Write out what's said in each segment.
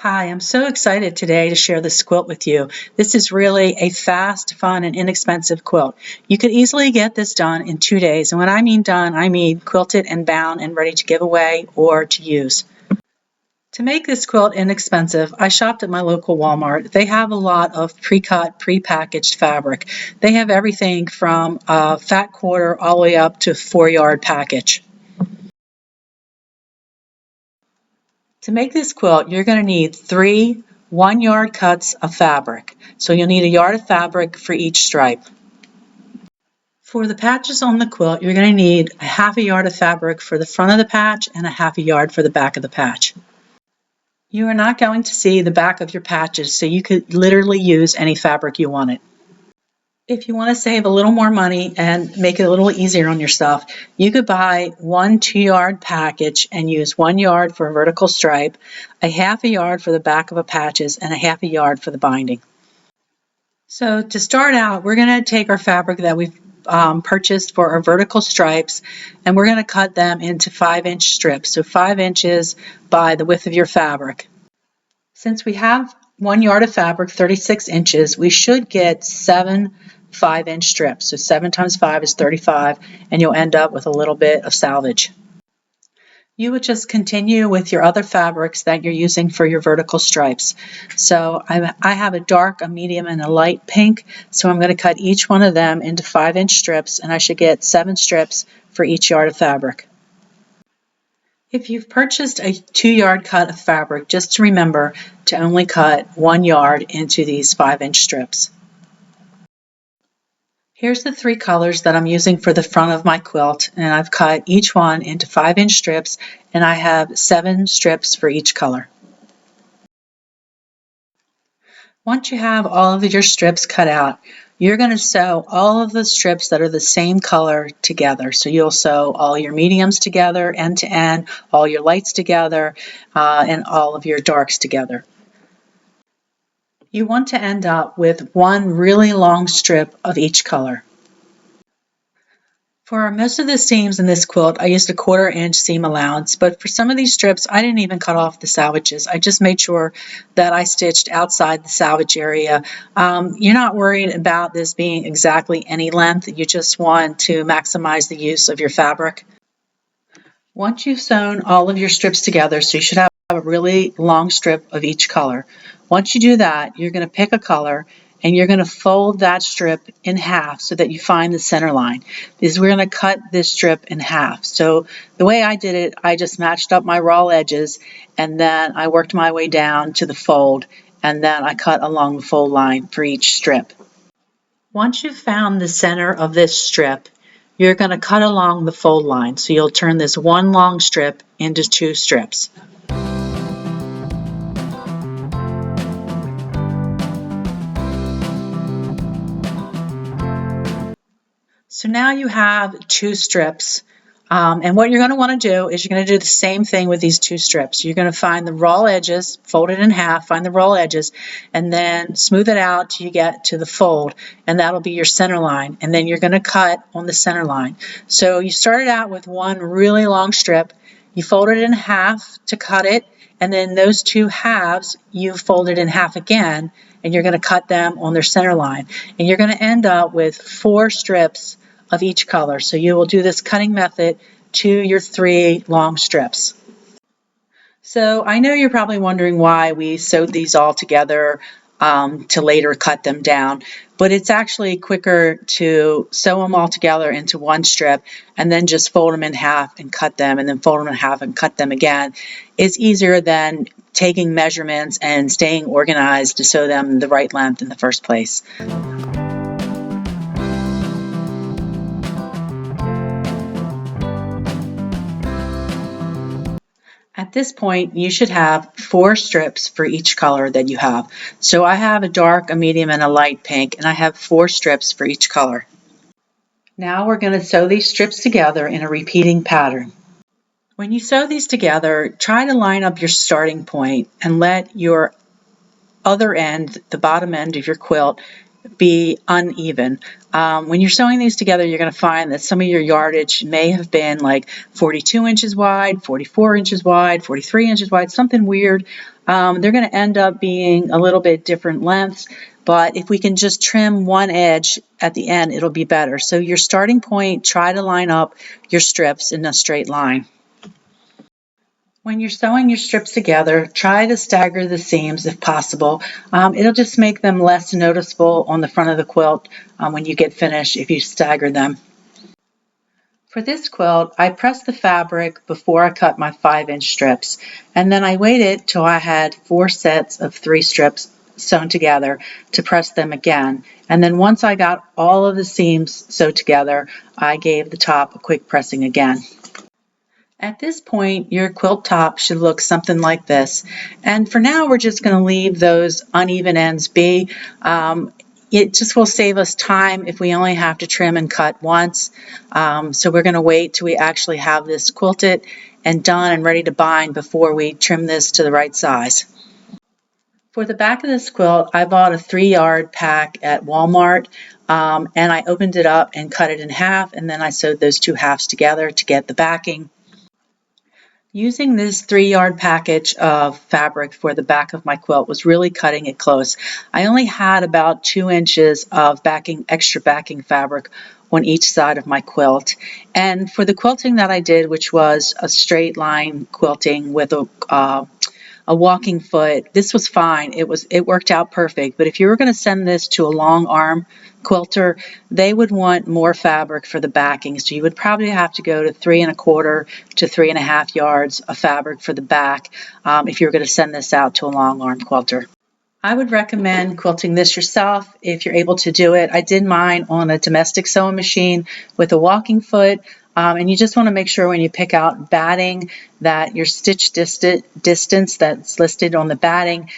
Hi, I'm so excited today to share this quilt with you. This is really a fast, fun, and inexpensive quilt. You could easily get this done in 2 days. And when I mean done, I mean quilted and bound and ready to give away or to use. To make this quilt inexpensive, I shopped at my local Walmart. They have a lot of pre-cut, pre-packaged fabric. They have everything from a fat quarter all the way up to a 4-yard package. To make this quilt, you're going to need 3 1-yard cuts of fabric. So you'll need a yard of fabric for each stripe. For the patches on the quilt, you're going to need a half a yard of fabric for the front of the patch and a half a yard for the back of the patch. You are not going to see the back of your patches, so you could literally use any fabric you wanted. If you want to save a little more money and make it a little easier on yourself, you could buy one 2-yard package and use 1 yard for a vertical stripe, a half a yard for the back of the patches, and a half a yard for the binding. So to start out, we're going to take our fabric that we've purchased for our vertical stripes, and we're going to cut them into 5-inch strips, so 5 inches by the width of your fabric. Since we have 1 yard of fabric, 36 inches, we should get 7 5-inch strips. So 7 times 5 is 35, and you'll end up with a little bit of salvage. You would just continue with your other fabrics that you're using for your vertical stripes. So I have a dark, a medium, and a light pink, so I'm going to cut each one of them into 5-inch strips, and I should get 7 strips for each yard of fabric. If you've purchased a 2-yard cut of fabric, just remember to only cut 1 yard into these 5-inch strips. Here's the 3 colors that I'm using for the front of my quilt, and I've cut each one into 5-inch strips, and I have 7 strips for each color. Once you have all of your strips cut out, you're going to sew all of the strips that are the same color together. So you'll sew all your mediums together, end to end, all your lights together, and all of your darks together. You want to end up with one really long strip of each color. For most of the seams in this quilt, I used a 1/4-inch seam allowance, but for some of these strips, I didn't even cut off the salvages. I just made sure that I stitched outside the salvage area. You're not worried about this being exactly any length. You just want to maximize the use of your fabric. Once you've sewn all of your strips together, so you should have a really long strip of each color. Once you do that, you're going to pick a color and you're going to fold that strip in half so that you find the center line. Because we're going to cut this strip in half. So the way I did it, I just matched up my raw edges and then I worked my way down to the fold and then I cut along the fold line for each strip. Once you've found the center of this strip, you're going to cut along the fold line. So you'll turn this one long strip into 2 strips. So now you have 2 strips. And what you're going to want to do is you're going to do the same thing with these 2 strips. You're going to find the raw edges, fold it in half, find the raw edges, and then smooth it out till you get to the fold, and that'll be your center line. And then you're going to cut on the center line. So you started out with one really long strip, you folded it in half to cut it, and then those 2 halves you folded in half again, and you're going to cut them on their center line. And you're going to end up with 4 strips of each color. So you will do this cutting method to your 3 long strips. So I know you're probably wondering why we sewed these all together to later cut them down, but it's actually quicker to sew them all together into one strip and then just fold them in half and cut them and then fold them in half and cut them again. It's easier than taking measurements and staying organized to sew them the right length in the first place. At this point, you should have 4 strips for each color that you have. So I have a dark, a medium, and a light pink, and I have 4 strips for each color. Now we're going to sew these strips together in a repeating pattern. When you sew these together, try to line up your starting point and let your other end, the bottom end of your quilt, be uneven. When you're sewing these together, you're going to find that some of your yardage may have been like 42 inches wide, 44 inches wide, 43 inches wide, something weird. They're going to end up being a little bit different lengths, but if we can just trim one edge at the end, it'll be better. So your starting point, try to line up your strips in a straight line. When you're sewing your strips together, try to stagger the seams if possible. It'll just make them less noticeable on the front of the quilt when you get finished if you stagger them. For this quilt, I pressed the fabric before I cut my 5-inch strips, and then I waited till I had 4 sets of 3 strips sewn together to press them again. And then once I got all of the seams sewed together, I gave the top a quick pressing again. At this point, your quilt top should look something like this. And for now, we're just going to leave those uneven ends be. It just will save us time if we only have to trim and cut once. So we're going to wait till we actually have this quilted and done and ready to bind before we trim this to the right size. For the back of this quilt, I bought a 3-yard pack at Walmart, and I opened it up and cut it in half, and then I sewed those 2 halves together to get the backing. Using this 3-yard package of fabric for the back of my quilt was really cutting it close. I only had about 2 inches of extra backing fabric on each side of my quilt. And for the quilting that I did, which was a straight line quilting with a walking foot, this was fine. It worked out perfect. But if you were going to send this to a long arm quilter, they would want more fabric for the backing. So you would probably have to go to 3 1/4 to 3 1/2 yards of fabric for the back if you were going to send this out to a long arm quilter. I would recommend quilting this yourself if you're able to do it. I did mine on a domestic sewing machine with a walking foot, and you just want to make sure when you pick out batting that your stitch distance that's listed on the batting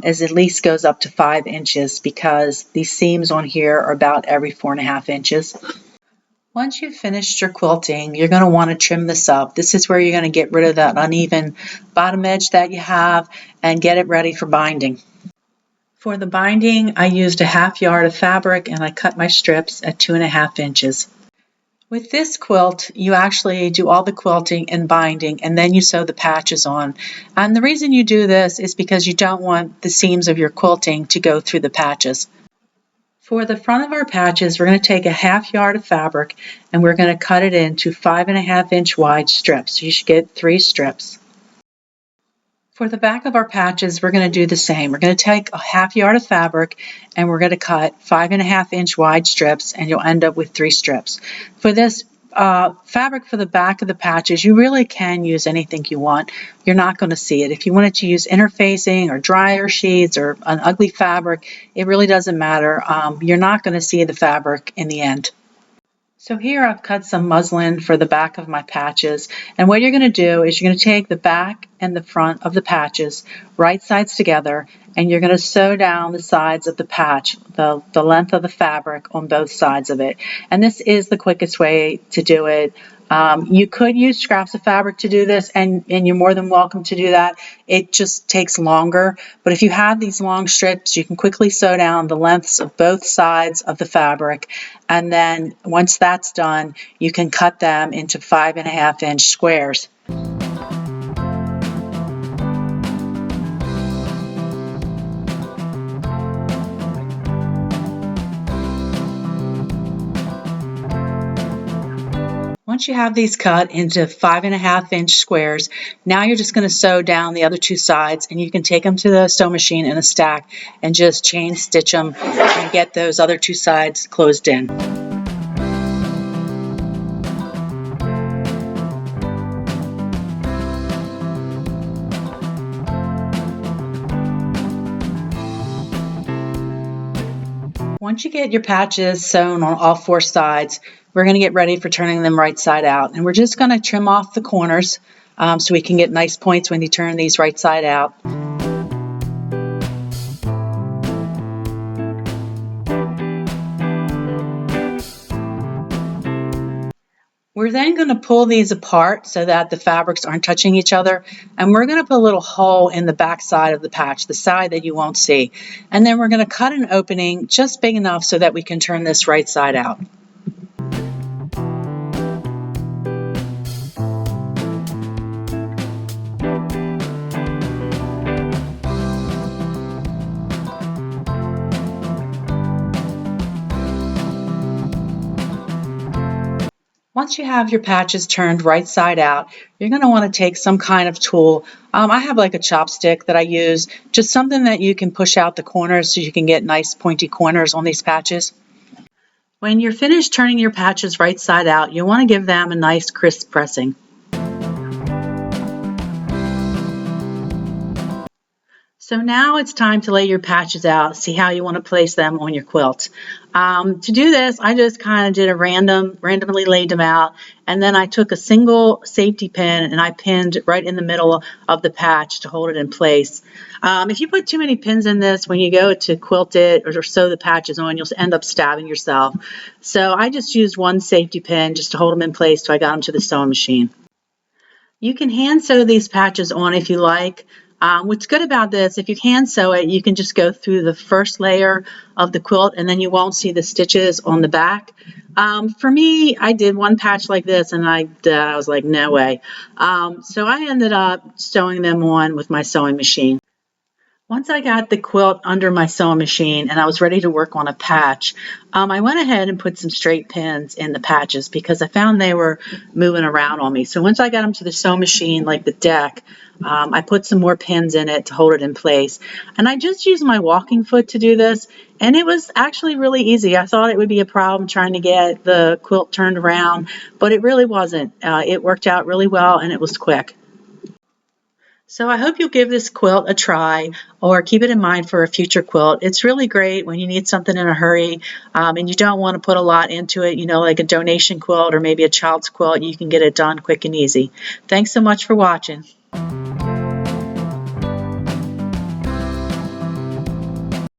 is at least goes up to 5 inches, because these seams on here are about every 4 1/2 inches. Once you've finished your quilting, you're going to want to trim this up. This is where you're going to get rid of that uneven bottom edge that you have and get it ready for binding. For the binding, I used a 1/2 yard of fabric and I cut my strips at 2 1/2 inches. With this quilt, you actually do all the quilting and binding, and then you sew the patches on. And the reason you do this is because you don't want the seams of your quilting to go through the patches. For the front of our patches, we're going to take a 1/2 yard of fabric and we're going to cut it into 5 1/2 inch wide strips. So you should get 3 strips. For the back of our patches, we're going to do the same. We're going to take a 1/2 yard of fabric and we're going to cut 5 1/2 inch wide strips, and you'll end up with 3 strips. For this fabric for the back of the patches, you really can use anything you want. You're not going to see it. If you wanted to use interfacing or dryer sheets or an ugly fabric, it really doesn't matter. You're not going to see the fabric in the end. So here I've cut some muslin for the back of my patches, and what you're going to do is you're going to take the back and the front of the patches, right sides together, and you're going to sew down the sides of the patch, the length of the fabric on both sides of it. And this is the quickest way to do it. You could use scraps of fabric to do this, and you're more than welcome to do that. It just takes longer. But if you have these long strips, you can quickly sew down the lengths of both sides of the fabric. And then once that's done, you can cut them into 5 1/2 inch squares. Once you have these cut into 5 1/2 inch squares, now you're just going to sew down the other 2 sides, and you can take them to the sewing machine in a stack and just chain stitch them and get those other 2 sides closed in. Once you get your patches sewn on all 4 sides, we're going to get ready for turning them right side out. And we're just going to trim off the corners so we can get nice points when you turn these right side out. We're then then going to pull these apart so that the fabrics aren't touching each other. And we're going to put a little hole in the back side of the patch, the side that you won't see. And then we're going to cut an opening just big enough so that we can turn this right side out. Once you have your patches turned right side out, you're going to want to take some kind of tool. I have like a chopstick that I use, just something that you can push out the corners so you can get nice pointy corners on these patches. When you're finished turning your patches right side out, you want to give them a nice crisp pressing. So now it's time to lay your patches out, see how you want to place them on your quilt. To do this, I just kind of did a randomly laid them out, and then I took a single safety pin and I pinned right in the middle of the patch to hold it in place. If you put too many pins in this, when you go to quilt it or sew the patches on, you'll end up stabbing yourself. So I just used one safety pin just to hold them in place till I got them to the sewing machine. You can hand sew these patches on if you like. What's good about this, if you hand sew it, you can just go through the first layer of the quilt and then you won't see the stitches on the back. For me, I did one patch like this and I was like, no way. So I ended up sewing them on with my sewing machine. Once I got the quilt under my sewing machine and I was ready to work on a patch, I went ahead and put some straight pins in the patches because I found they were moving around on me. So once I got them to the sewing machine, like the deck, I put some more pins in it to hold it in place. And I just used my walking foot to do this, and it was actually really easy. I thought it would be a problem trying to get the quilt turned around, but it really wasn't. It worked out really well and it was quick. So I hope you'll give this quilt a try or keep it in mind for a future quilt. It's really great when you need something in a hurry and you don't want to put a lot into it, you know, like a donation quilt or maybe a child's quilt. You can get it done quick and easy. Thanks so much for watching.